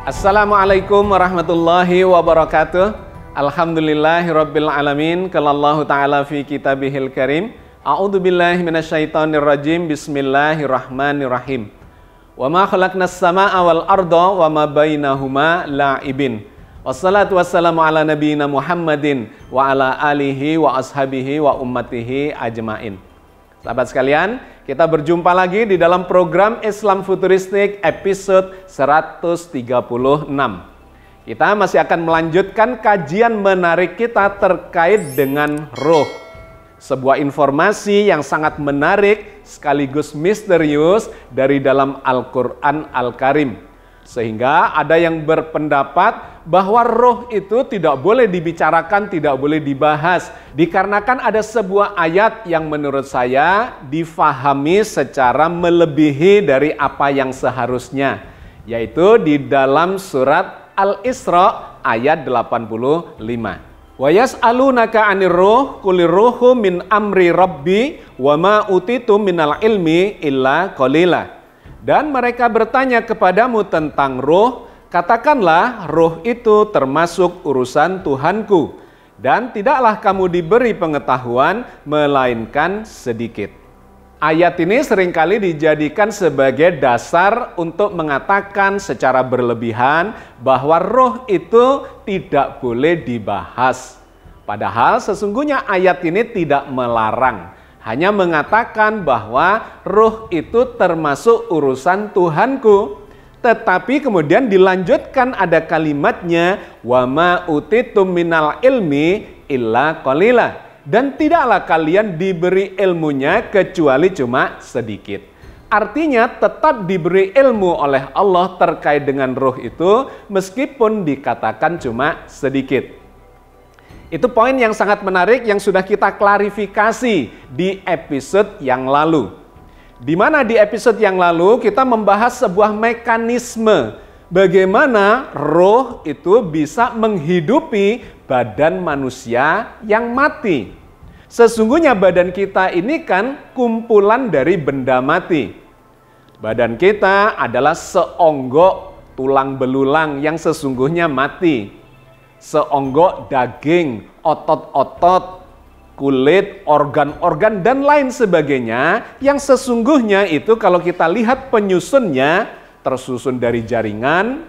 Assalamualaikum warahmatullahi wabarakatuh. Alhamdulillahirabbil alamin. Qala Allah Ta'ala fi kitabihil karim. A'udzubillahi minasyaitonirrajim. Bismillahirrahmanirrahim. Wa ma khalaqnas samaa'a wal arda wa ma bainahuma la'ibin. Wassalatu wassalamu ala nabiyyina Muhammadin wa ala alihi wa ashabihi wa ummatihi ajmain. Sahabat sekalian, kita berjumpa lagi di dalam program Islam Futuristik episode 136. Kita masih akan melanjutkan kajian menarik kita terkait dengan roh. Sebuah informasi yang sangat menarik sekaligus misterius dari dalam Al-Quran Al-Karim. Sehingga ada yang berpendapat bahwa roh itu tidak boleh dibicarakan, tidak boleh dibahas. Dikarenakan ada sebuah ayat yang menurut saya difahami secara melebihi dari apa yang seharusnya. Yaitu di dalam surat Al-Isra ayat 85. Wa yas'alunaka 'anir ruh qulir ruhu min amri rabbi wa ma utitu minal ilmi illa qalila. Dan mereka bertanya kepadamu tentang roh, katakanlah roh itu termasuk urusan Tuhanku, dan tidaklah kamu diberi pengetahuan melainkan sedikit. Ayat ini seringkali dijadikan sebagai dasar untuk mengatakan secara berlebihan bahwa roh itu tidak boleh dibahas. Padahal sesungguhnya ayat ini tidak melarang. Hanya mengatakan bahwa roh itu termasuk urusan Tuhanku. Tetapi kemudian dilanjutkan ada kalimatnya, wa ma utitum minal ilmi illa qalila. Dan tidaklah kalian diberi ilmunya kecuali cuma sedikit. Artinya tetap diberi ilmu oleh Allah terkait dengan roh itu meskipun dikatakan cuma sedikit. Itu poin yang sangat menarik yang sudah kita klarifikasi di episode yang lalu. Di mana di episode yang lalu kita membahas sebuah mekanisme bagaimana roh itu bisa menghidupi badan manusia yang mati. Sesungguhnya badan kita ini kan kumpulan dari benda mati. Badan kita adalah seonggok tulang belulang yang sesungguhnya mati. Seonggok daging, otot-otot, kulit, organ-organ, dan lain sebagainya yang sesungguhnya itu kalau kita lihat penyusunnya tersusun dari jaringan,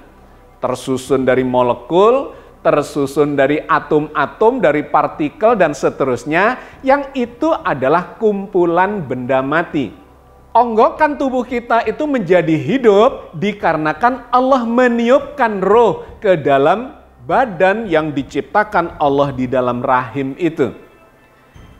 tersusun dari molekul, tersusun dari atom-atom, dari partikel, dan seterusnya, yang itu adalah kumpulan benda mati. Onggokan tubuh kita itu menjadi hidup dikarenakan Allah meniupkan roh ke dalam badan yang diciptakan Allah di dalam rahim itu.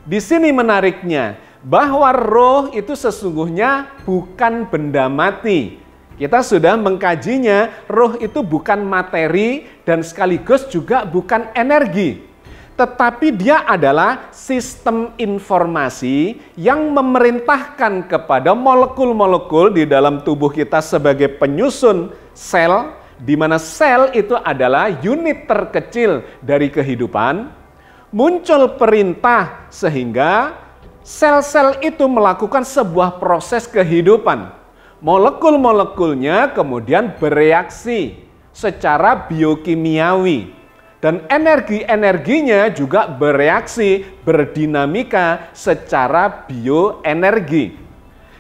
Di sini menariknya bahwa roh itu sesungguhnya bukan benda mati. Kita sudah mengkajinya, roh itu bukan materi dan sekaligus juga bukan energi. Tetapi dia adalah sistem informasi yang memerintahkan kepada molekul-molekul di dalam tubuh kita sebagai penyusun sel, di mana sel itu adalah unit terkecil dari kehidupan, muncul perintah sehingga sel-sel itu melakukan sebuah proses kehidupan. Molekul-molekulnya kemudian bereaksi secara biokimiawi dan energi-energinya juga bereaksi, berdinamika secara bioenergi.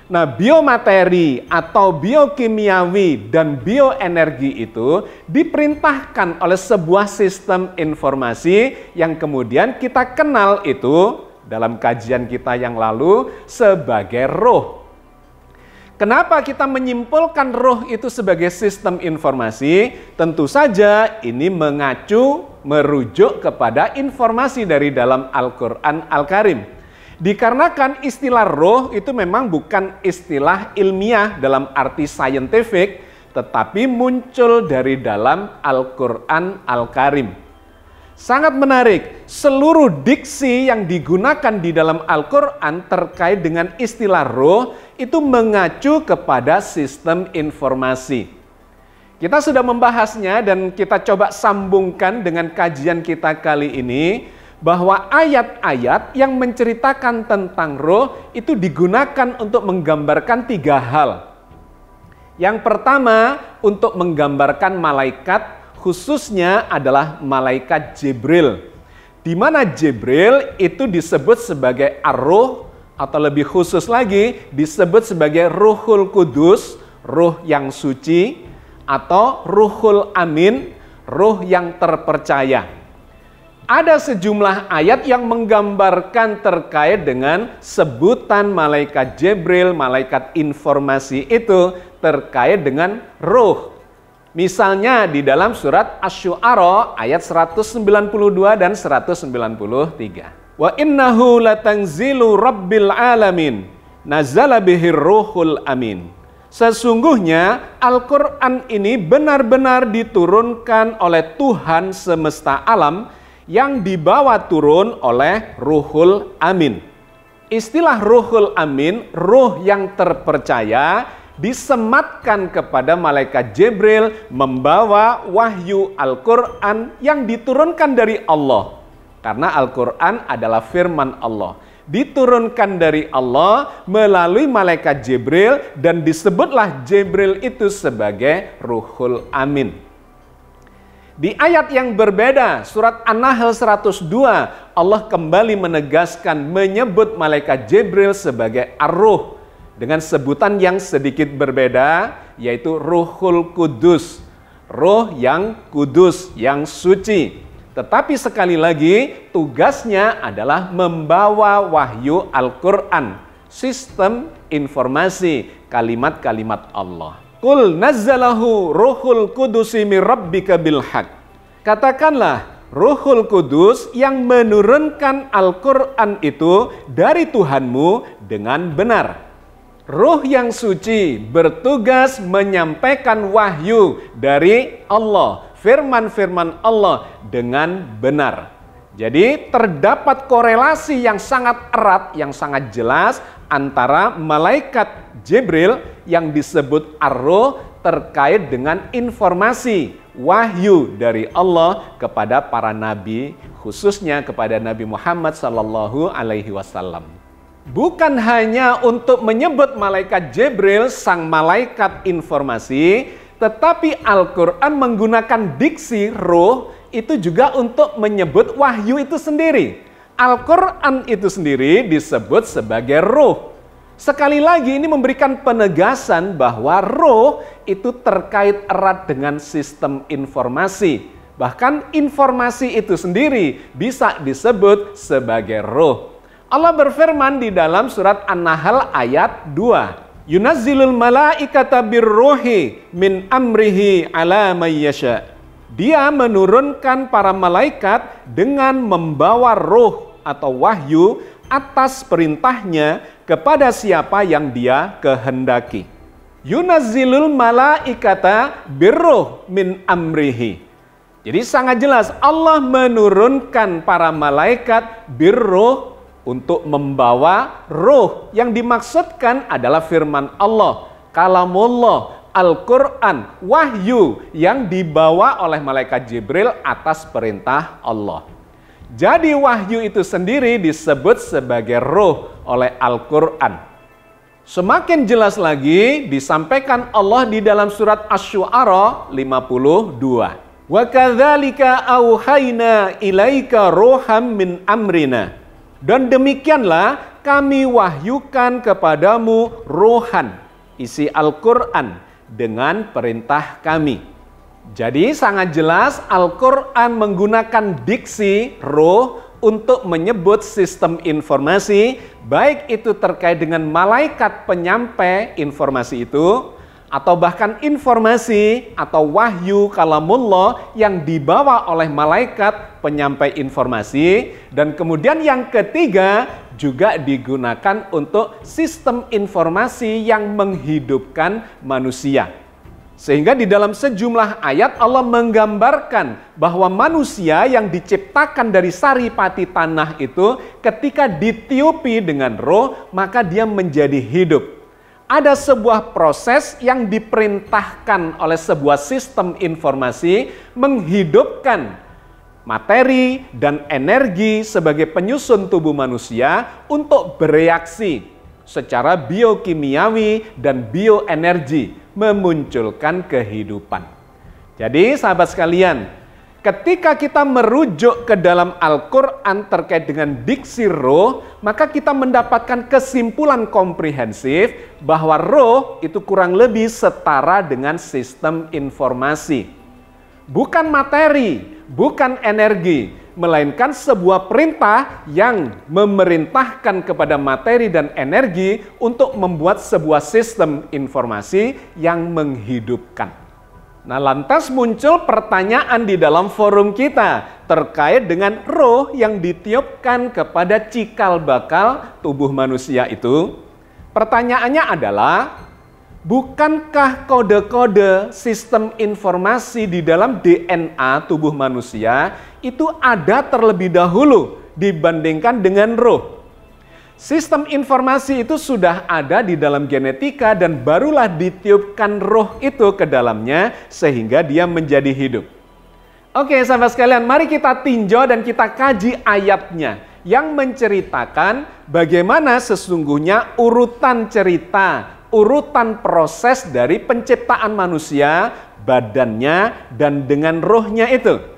Nah, biomateri atau biokimiawi dan bioenergi itu diperintahkan oleh sebuah sistem informasi yang kemudian kita kenal itu dalam kajian kita yang lalu sebagai roh. Kenapa kita menyimpulkan roh itu sebagai sistem informasi? Tentu saja ini merujuk kepada informasi dari dalam Al-Quran Al-Karim. Dikarenakan istilah roh itu memang bukan istilah ilmiah dalam arti saintifik, tetapi muncul dari dalam Al-Quran Al-Karim. Sangat menarik, seluruh diksi yang digunakan di dalam Al-Quran terkait dengan istilah roh itu mengacu kepada sistem informasi. Kita sudah membahasnya dan kita coba sambungkan dengan kajian kita kali ini, bahwa ayat-ayat yang menceritakan tentang roh itu digunakan untuk menggambarkan tiga hal. Yang pertama, untuk menggambarkan malaikat, khususnya adalah malaikat Jibril. Di mana Jibril itu disebut sebagai ar-ruh, atau lebih khusus lagi disebut sebagai Ruhul Kudus, ruh yang suci, atau Ruhul Amin, ruh yang terpercaya. Ada sejumlah ayat yang menggambarkan terkait dengan sebutan malaikat Jibril, malaikat informasi itu terkait dengan ruh. Misalnya di dalam surat Asy-Syu'ara ayat 192 dan 193. Wa innahu latanzilu rabbil alamin, nazala bihir ruhul amin. Sesungguhnya Al-Quran ini benar-benar diturunkan oleh Tuhan semesta alam, yang dibawa turun oleh Ruhul Amin. Istilah Ruhul Amin, ruh yang terpercaya, disematkan kepada malaikat Jibril membawa wahyu Al-Quran yang diturunkan dari Allah. Karena Al-Quran adalah firman Allah. Diturunkan dari Allah melalui malaikat Jibril, dan disebutlah Jibril itu sebagai Ruhul Amin. Di ayat yang berbeda, surat An-Nahl 102, Allah kembali menegaskan menyebut malaikat Jibril sebagai ar-ruh dengan sebutan yang sedikit berbeda, yaitu Ruhul Kudus, ruh yang kudus, yang suci. Tetapi sekali lagi, tugasnya adalah membawa wahyu Al-Quran, sistem informasi, kalimat-kalimat Allah. Qul nazzalahu ruhul kudusi min rabbika bil haq. Katakanlah, Ruhul Kudus yang menurunkan Al-Quran itu dari Tuhanmu dengan benar. Ruh yang suci bertugas menyampaikan wahyu dari Allah, firman-firman Allah dengan benar. Jadi terdapat korelasi yang sangat erat, yang sangat jelas antara malaikat Jibril yang disebut ar-ruh terkait dengan informasi wahyu dari Allah kepada para nabi, khususnya kepada Nabi Muhammad SAW. Bukan hanya untuk menyebut malaikat Jibril, sang malaikat informasi, tetapi Al-Quran menggunakan diksi ruh itu juga untuk menyebut wahyu itu sendiri. Al-Quran itu sendiri disebut sebagai ruh. Sekali lagi ini memberikan penegasan bahwa ruh itu terkait erat dengan sistem informasi. Bahkan informasi itu sendiri bisa disebut sebagai ruh. Allah berfirman di dalam surat An-Nahl ayat 2. Yunazzilul malaikata birruhi min amrihi ala may yasha. Dia menurunkan para malaikat dengan membawa ruh atau wahyu atas perintahnya kepada siapa yang dia kehendaki. Yunazzilul malaikata birruh min amrihi. Jadi sangat jelas Allah menurunkan para malaikat birruh untuk membawa ruh. Yang dimaksudkan adalah firman Allah, kalamullah, Al-Quran, wahyu yang dibawa oleh malaikat Jibril atas perintah Allah. Jadi wahyu itu sendiri disebut sebagai ruh oleh Al-Quran. Semakin jelas lagi disampaikan Allah di dalam surat Asy-Syu'ara 52. Wa kadzalika auhayna ilaika ruham min amrina. Dan demikianlah kami wahyukan kepadamu ruhan, isi Al-Quran, dengan perintah kami. Jadi sangat jelas Al-Quran menggunakan diksi ruh untuk menyebut sistem informasi, baik itu terkait dengan malaikat penyampai informasi itu, atau bahkan informasi atau wahyu kalamullah yang dibawa oleh malaikat penyampai informasi. Dan kemudian yang ketiga juga digunakan untuk sistem informasi yang menghidupkan manusia. Sehingga di dalam sejumlah ayat Allah menggambarkan bahwa manusia yang diciptakan dari saripati tanah itu ketika ditiupi dengan roh maka dia menjadi hidup. Ada sebuah proses yang diperintahkan oleh sebuah sistem informasi menghidupkan materi dan energi sebagai penyusun tubuh manusia untuk bereaksi secara biokimiawi dan bioenergi, memunculkan kehidupan. Jadi sahabat sekalian, ketika kita merujuk ke dalam Al-Quran terkait dengan diksi roh, maka kita mendapatkan kesimpulan komprehensif bahwa roh itu kurang lebih setara dengan sistem informasi. Bukan materi, bukan energi, melainkan sebuah perintah yang memerintahkan kepada materi dan energi untuk membuat sebuah sistem informasi yang menghidupkan. Nah, lantas muncul pertanyaan di dalam forum kita terkait dengan roh yang ditiupkan kepada cikal bakal tubuh manusia itu. Pertanyaannya adalah, bukankah kode-kode sistem informasi di dalam DNA tubuh manusia itu ada terlebih dahulu dibandingkan dengan roh? Sistem informasi itu sudah ada di dalam genetika dan barulah ditiupkan roh itu ke dalamnya sehingga dia menjadi hidup. Oke sahabat sekalian, mari kita tinjau dan kita kaji ayatnya yang menceritakan bagaimana sesungguhnya urutan cerita, urutan proses dari penciptaan manusia, badannya, dan dengan rohnya itu.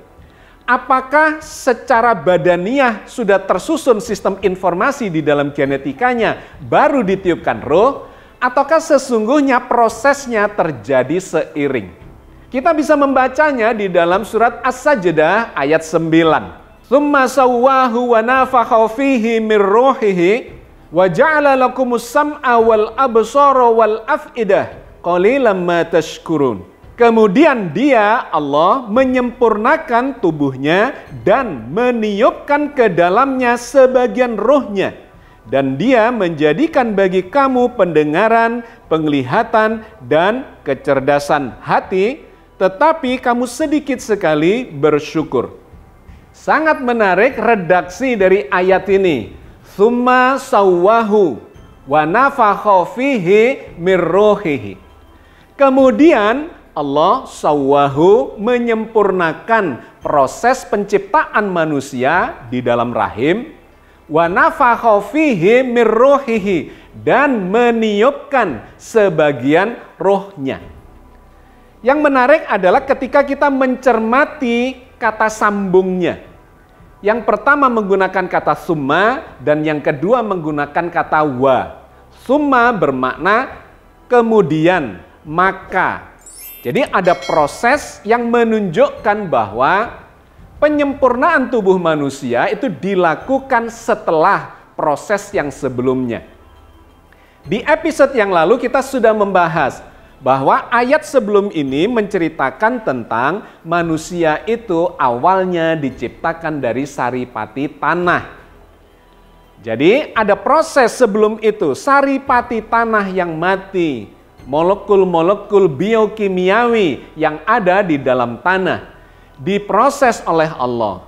Apakah secara badaniah sudah tersusun sistem informasi di dalam genetikanya, baru ditiupkan roh, ataukah sesungguhnya prosesnya terjadi seiring? Kita bisa membacanya di dalam surat As-Sajdah ayat 9. Tsumma sawwahu wa nafakha fihi mir ruhihi wa ja'ala lakumus sam'a wal absara wal af'idah qalilan ma tashkurun. Kemudian dia, Allah, menyempurnakan tubuhnya dan meniupkan ke dalamnya sebagian rohnya. Dan dia menjadikan bagi kamu pendengaran, penglihatan, dan kecerdasan hati, tetapi kamu sedikit sekali bersyukur. Sangat menarik redaksi dari ayat ini. Tsumma sawwahu wa nafakha fihi mir ruhihi. Kemudian Allah sawwahu menyempurnakan proses penciptaan manusia di dalam rahim, wa nafakha fihi mir ruhihi, dan meniupkan sebagian rohnya. Yang menarik adalah ketika kita mencermati kata sambungnya. Yang pertama menggunakan kata summa dan yang kedua menggunakan kata wa. Summa bermakna kemudian, maka. Jadi ada proses yang menunjukkan bahwa penyempurnaan tubuh manusia itu dilakukan setelah proses yang sebelumnya. Di episode yang lalu kita sudah membahas bahwa ayat sebelum ini menceritakan tentang manusia itu awalnya diciptakan dari saripati tanah. Jadi ada proses sebelum itu, saripati tanah yang mati. Molekul-molekul biokimiawi yang ada di dalam tanah diproses oleh Allah.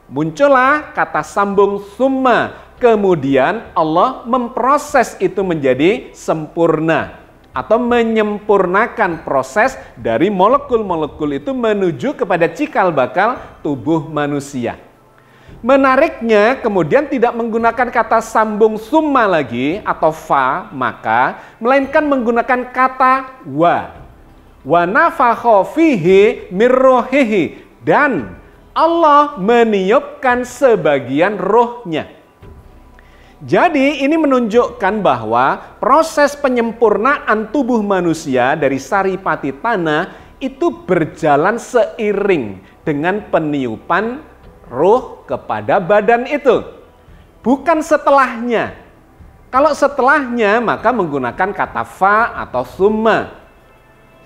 Muncullah kata sambung summa, kemudian Allah memproses itu menjadi sempurna atau menyempurnakan proses dari molekul-molekul itu menuju kepada cikal bakal tubuh manusia. Menariknya kemudian tidak menggunakan kata sambung summa lagi atau fa, maka, melainkan menggunakan kata wa. Wa nafakha fihi mir ruhihi, dan Allah meniupkan sebagian rohnya. Jadi ini menunjukkan bahwa proses penyempurnaan tubuh manusia dari saripati tanah itu berjalan seiring dengan peniupan roh kepada badan itu, bukan setelahnya. Kalau setelahnya maka menggunakan kata fa atau summa.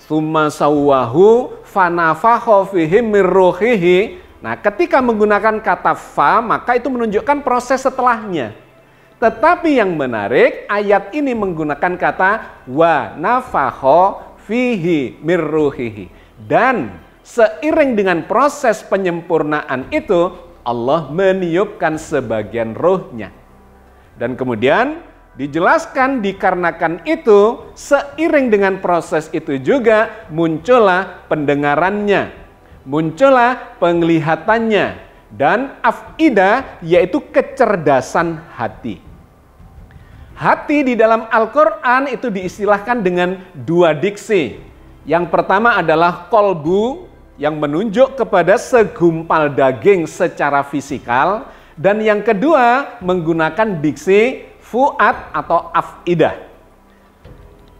Summa sawwahu fanafakha fihi mir ruhihi. Nah, ketika menggunakan kata fa maka itu menunjukkan proses setelahnya. Tetapi yang menarik, ayat ini menggunakan kata wa nafakha fihi mir ruhihi. Dan seiring dengan proses penyempurnaan itu, Allah meniupkan sebagian rohnya. Dan kemudian dijelaskan dikarenakan itu, seiring dengan proses itu juga muncullah pendengarannya, muncullah penglihatannya, dan af'idah yaitu kecerdasan hati. Hati di dalam Al-Quran itu diistilahkan dengan dua diksi. Yang pertama adalah kolbu, yang menunjuk kepada segumpal daging secara fisikal, dan yang kedua menggunakan diksi fuad atau afidah.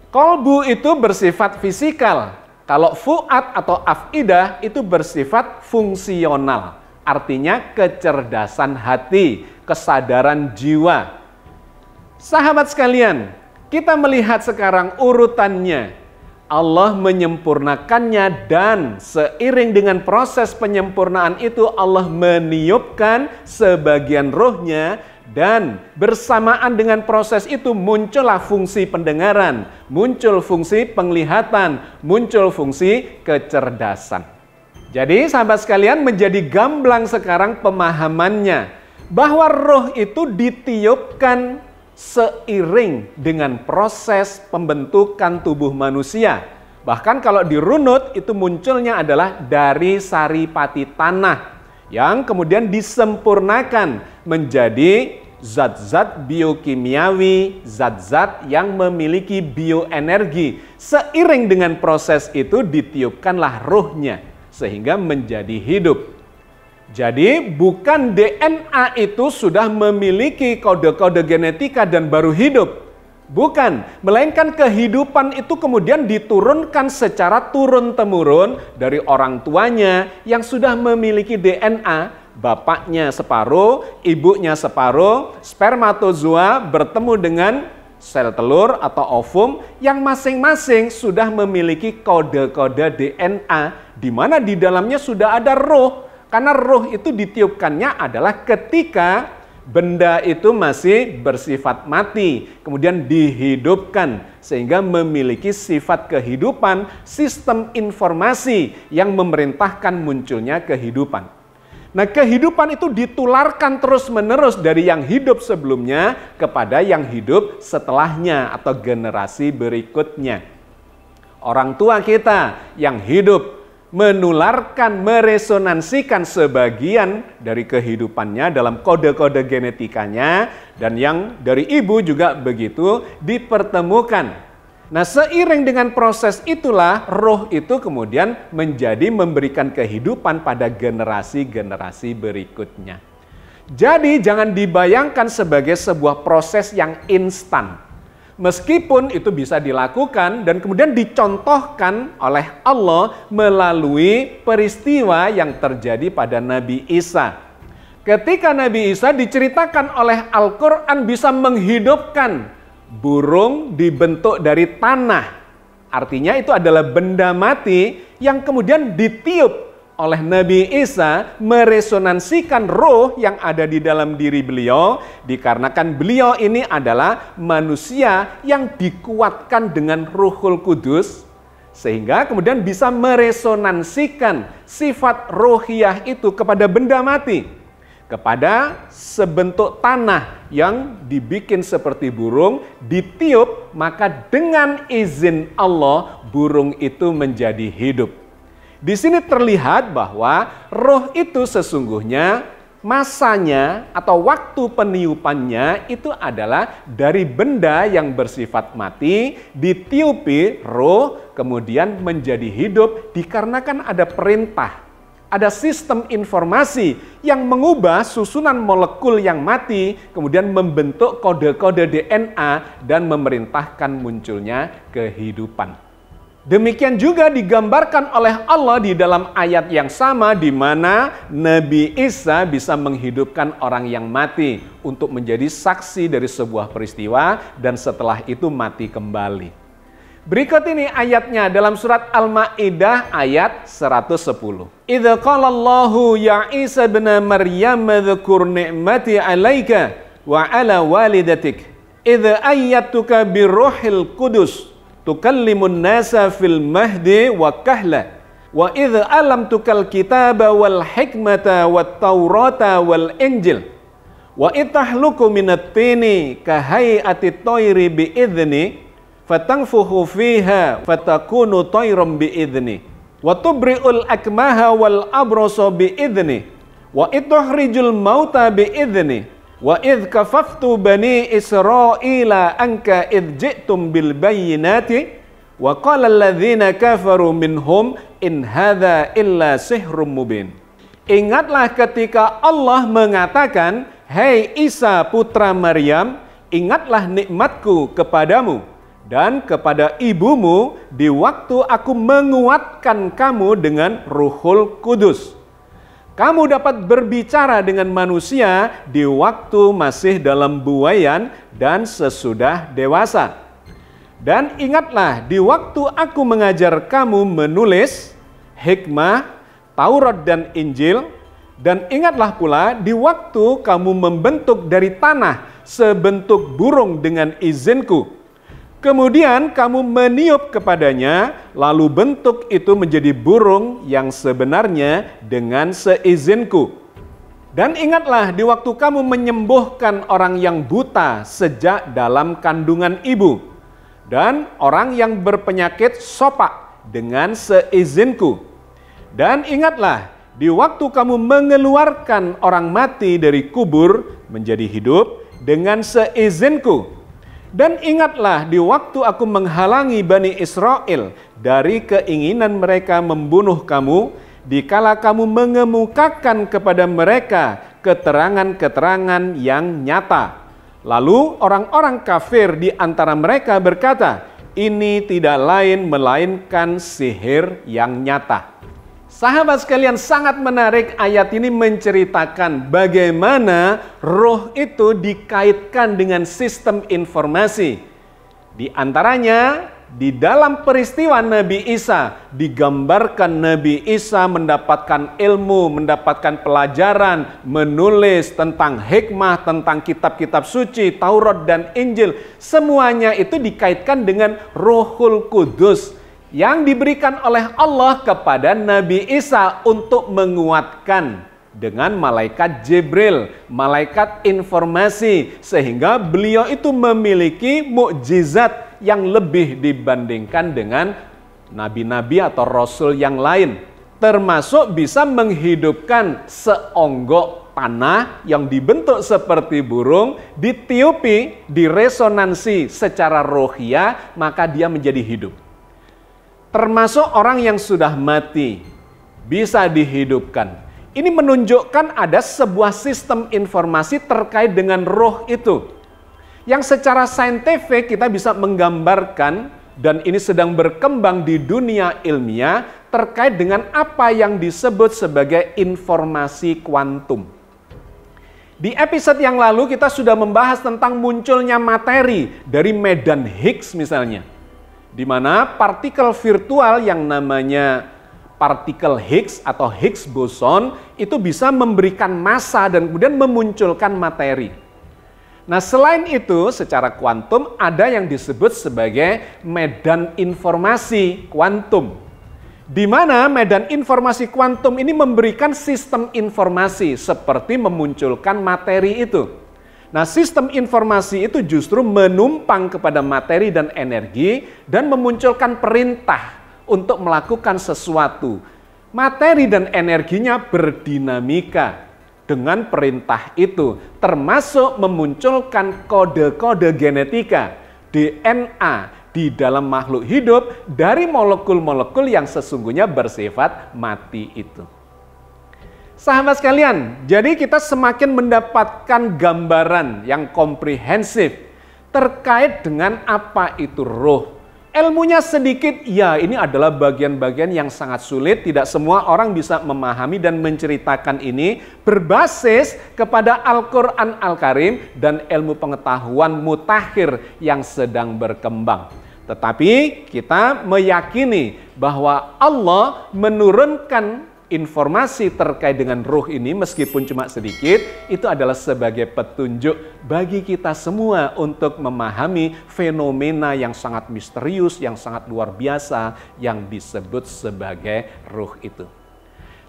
Kolbu itu bersifat fisikal, kalau fuad atau afidah itu bersifat fungsional, artinya kecerdasan hati, kesadaran jiwa. Sahabat sekalian, kita melihat sekarang urutannya. Allah menyempurnakannya dan seiring dengan proses penyempurnaan itu Allah meniupkan sebagian rohnya dan bersamaan dengan proses itu muncullah fungsi pendengaran, muncul fungsi penglihatan, muncul fungsi kecerdasan. Jadi sahabat sekalian menjadi gamblang sekarang pemahamannya bahwa roh itu ditiupkan seiring dengan proses pembentukan tubuh manusia. Bahkan kalau dirunut itu munculnya adalah dari saripati tanah yang kemudian disempurnakan menjadi zat-zat biokimiawi, zat-zat yang memiliki bioenergi. Seiring dengan proses itu ditiupkanlah ruhnya sehingga menjadi hidup. Jadi bukan DNA itu sudah memiliki kode-kode genetika dan baru hidup. Bukan, melainkan kehidupan itu kemudian diturunkan secara turun-temurun dari orang tuanya yang sudah memiliki DNA. Bapaknya separuh, ibunya separuh, spermatozoa bertemu dengan sel telur atau ovum yang masing-masing sudah memiliki kode-kode DNA di mana di dalamnya sudah ada roh. Karena roh itu ditiupkannya adalah ketika benda itu masih bersifat mati, kemudian dihidupkan sehingga memiliki sifat kehidupan, sistem informasi yang memerintahkan munculnya kehidupan. Nah, kehidupan itu ditularkan terus-menerus dari yang hidup sebelumnya kepada yang hidup setelahnya atau generasi berikutnya. Orang tua kita yang hidup menularkan, meresonansikan sebagian dari kehidupannya dalam kode-kode genetikanya, dan yang dari ibu juga begitu dipertemukan. Nah, seiring dengan proses itulah roh itu kemudian menjadi memberikan kehidupan pada generasi-generasi berikutnya. Jadi jangan dibayangkan sebagai sebuah proses yang instan. Meskipun itu bisa dilakukan dan kemudian dicontohkan oleh Allah melalui peristiwa yang terjadi pada Nabi Isa. Ketika Nabi Isa diceritakan oleh Al-Quran bisa menghidupkan burung dibentuk dari tanah. Artinya itu adalah benda mati yang kemudian ditiup oleh Nabi Isa meresonansikan roh yang ada di dalam diri beliau, dikarenakan beliau ini adalah manusia yang dikuatkan dengan Ruhul Kudus, sehingga kemudian bisa meresonansikan sifat rohiyah itu kepada benda mati, kepada sebentuk tanah yang dibikin seperti burung, ditiup, maka dengan izin Allah burung itu menjadi hidup. Di sini terlihat bahwa roh itu sesungguhnya masanya atau waktu peniupannya itu adalah dari benda yang bersifat mati, ditiupi roh, kemudian menjadi hidup dikarenakan ada perintah. Ada sistem informasi yang mengubah susunan molekul yang mati, kemudian membentuk kode-kode DNA dan memerintahkan munculnya kehidupan. Demikian juga digambarkan oleh Allah di dalam ayat yang sama di mana Nabi Isa bisa menghidupkan orang yang mati untuk menjadi saksi dari sebuah peristiwa dan setelah itu mati kembali. Berikut ini ayatnya dalam surat Al-Maidah ayat 110. Idza qala Allahu ya Isa ibn Maryam dzkur ni'mati 'alaika wa 'ala walidatik idza ayyatuka biruhil qudus tukallimun nasa fil mahdi wa kahla wa idh alamtukal kitaba wal hikmata wat taurata wal injil wa itahluku minat tini kahayati toiri bi idhni fatangfuhu fiha fatakunu toiram bi idhni wa tubri'ul akmaha wal abroso bi idhni wa ituhrijul mauta bi idhni wa idh kafaftu bani Israila anka idh ji'tum bil bayyinati Wa qala alladzina kafaru minhum in hadza illa sihrum mubin. Ingatlah ketika Allah mengatakan, "Hei Isa putra Maryam, ingatlah nikmatku kepadamu dan kepada ibumu di waktu aku menguatkan kamu dengan Ruhul Kudus. Kamu dapat berbicara dengan manusia di waktu masih dalam buaian dan sesudah dewasa. Dan ingatlah di waktu aku mengajar kamu menulis hikmah, Taurat dan Injil, dan ingatlah pula di waktu kamu membentuk dari tanah sebentuk burung dengan izinku. Kemudian kamu meniup kepadanya, lalu bentuk itu menjadi burung yang sebenarnya dengan seizinku. Dan ingatlah di waktu kamu menyembuhkan orang yang buta sejak dalam kandungan ibu, dan orang yang berpenyakit sopak dengan seizinku. Dan ingatlah di waktu kamu mengeluarkan orang mati dari kubur menjadi hidup dengan seizinku. Dan ingatlah di waktu aku menghalangi Bani Israel dari keinginan mereka membunuh kamu, dikala kamu mengemukakan kepada mereka keterangan-keterangan yang nyata. Lalu orang-orang kafir di antara mereka berkata, ini tidak lain melainkan sihir yang nyata. Sahabat sekalian, sangat menarik ayat ini menceritakan bagaimana roh itu dikaitkan dengan sistem informasi. Di antaranya di dalam peristiwa Nabi Isa digambarkan Nabi Isa mendapatkan ilmu, mendapatkan pelajaran, menulis tentang hikmah, tentang kitab-kitab suci, Taurat dan Injil. Semuanya itu dikaitkan dengan Ruhul Kudus yang diberikan oleh Allah kepada Nabi Isa untuk menguatkan dengan malaikat Jibril, malaikat informasi, sehingga beliau itu memiliki mukjizat yang lebih dibandingkan dengan nabi-nabi atau rasul yang lain, termasuk bisa menghidupkan seonggok tanah yang dibentuk seperti burung, ditiupi, diresonansi secara rohiyah, maka dia menjadi hidup. Termasuk orang yang sudah mati bisa dihidupkan. Ini menunjukkan ada sebuah sistem informasi terkait dengan roh itu, yang secara saintifik kita bisa menggambarkan, dan ini sedang berkembang di dunia ilmiah terkait dengan apa yang disebut sebagai informasi kuantum. Di episode yang lalu kita sudah membahas tentang munculnya materi dari medan Higgs misalnya, di mana partikel virtual yang namanya partikel Higgs atau Higgs boson itu bisa memberikan massa dan kemudian memunculkan materi. Nah, selain itu secara kuantum ada yang disebut sebagai medan informasi kuantum, di mana medan informasi kuantum ini memberikan sistem informasi seperti memunculkan materi itu. Nah, sistem informasi itu justru menumpang kepada materi dan energi dan memunculkan perintah untuk melakukan sesuatu. Materi dan energinya berdinamika dengan perintah itu, termasuk memunculkan kode-kode genetika, DNA, di dalam makhluk hidup dari molekul-molekul yang sesungguhnya bersifat mati itu. Sahabat sekalian, jadi kita semakin mendapatkan gambaran yang komprehensif terkait dengan apa itu roh. Ilmunya sedikit, ya ini adalah bagian-bagian yang sangat sulit, tidak semua orang bisa memahami dan menceritakan ini berbasis kepada Al-Quran Al-Karim dan ilmu pengetahuan mutakhir yang sedang berkembang. Tetapi kita meyakini bahwa Allah menurunkan informasi terkait dengan ruh ini meskipun cuma sedikit, itu adalah sebagai petunjuk bagi kita semua untuk memahami fenomena yang sangat misterius, yang sangat luar biasa, yang disebut sebagai ruh itu.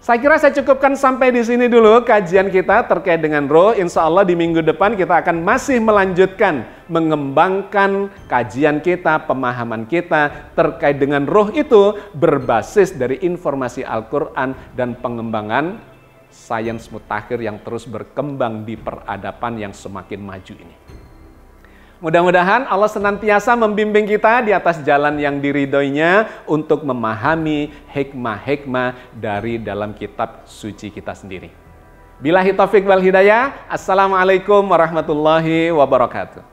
Saya kira saya cukupkan sampai di sini dulu kajian kita terkait dengan roh. Insya Allah di minggu depan kita akan masih melanjutkan mengembangkan kajian kita, pemahaman kita terkait dengan roh itu berbasis dari informasi Al-Quran dan pengembangan sains mutakhir yang terus berkembang di peradaban yang semakin maju ini. Mudah-mudahan Allah senantiasa membimbing kita di atas jalan yang diridhoinya untuk memahami hikmah-hikmah dari dalam kitab suci kita sendiri. Billahi taufiq wal hidayah. Assalamualaikum warahmatullahi wabarakatuh.